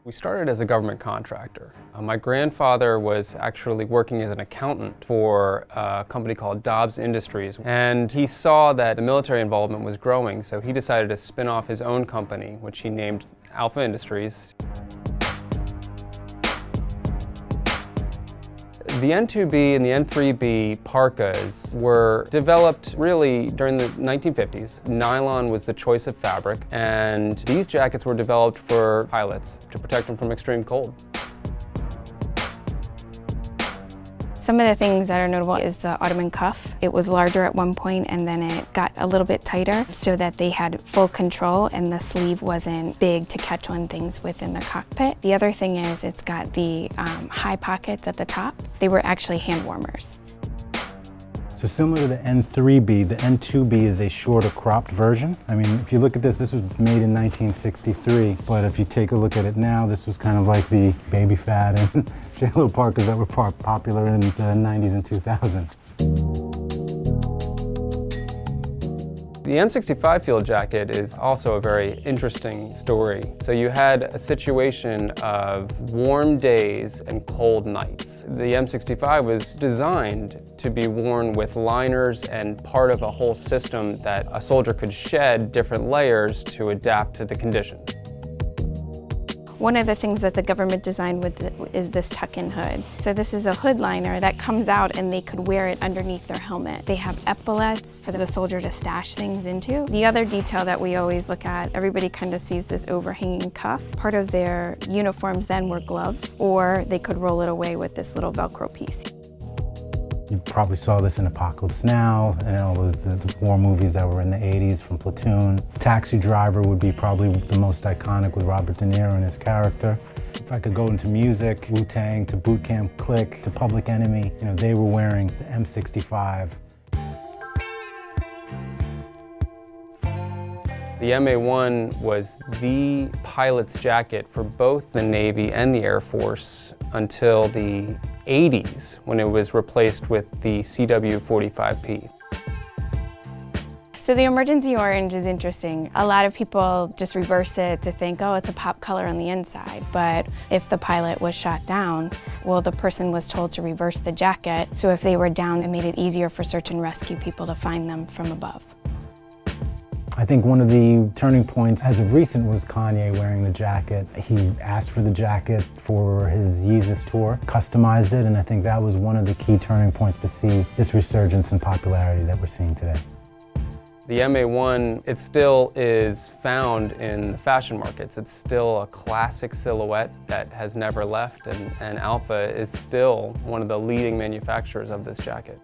We started as a government contractor. My grandfather was actually working as an accountant for a company called Dobbs Industries, and he saw that the military involvement was growing, so he decided to spin off his own company, which he named Alpha Industries. The N2B and the N3B parkas were developed really during the 1950s. Nylon was the choice of fabric, and these jackets were developed for pilots to protect them from extreme cold. Some of the things that are notable is the Ottoman cuff. It was larger at one point and then it got a little bit tighter so that they had full control and the sleeve wasn't big to catch on things within the cockpit. The other thing is it's got the high pockets at the top. They were actually hand warmers. So similar to the N3B, the N2B is a shorter cropped version. I mean, if you look at this was made in 1963, but if you take a look at it now, this was kind of like the baby fat and J-Lo parkas that were popular in the 90s and 2000s. The M65 field jacket is also a very interesting story. So you had a situation of warm days and cold nights. The M65 was designed to be worn with liners and part of a whole system that a soldier could shed different layers to adapt to the conditions. One of the things that the government designed is this tuck-in hood. So this is a hood liner that comes out and they could wear it underneath their helmet. They have epaulets for the soldier to stash things into. The other detail that we always look at, everybody kind of sees this overhanging cuff. Part of their uniforms then were gloves, or they could roll it away with this little Velcro piece. You probably saw this in Apocalypse Now, and all those the war movies that were in the 80s from Platoon. Taxi Driver would be probably the most iconic with Robert De Niro and his character. If I could go into music, Wu-Tang to Boot Camp Click to Public Enemy, you know, they were wearing the M65. The MA1 was the pilot's jacket for both the Navy and the Air Force until the 80s, when it was replaced with the CW45P. So the emergency orange is interesting. A lot of people just reverse it to think, oh, it's a pop color on the inside. But if the pilot was shot down, well, the person was told to reverse the jacket. So if they were down, it made it easier for search and rescue people to find them from above. I think one of the turning points as of recent was Kanye wearing the jacket. He asked for the jacket for his Yeezus tour, customized it, and I think that was one of the key turning points to see this resurgence in popularity that we're seeing today. The MA1, it still is found in the fashion markets. It's still a classic silhouette that has never left, and Alpha is still one of the leading manufacturers of this jacket.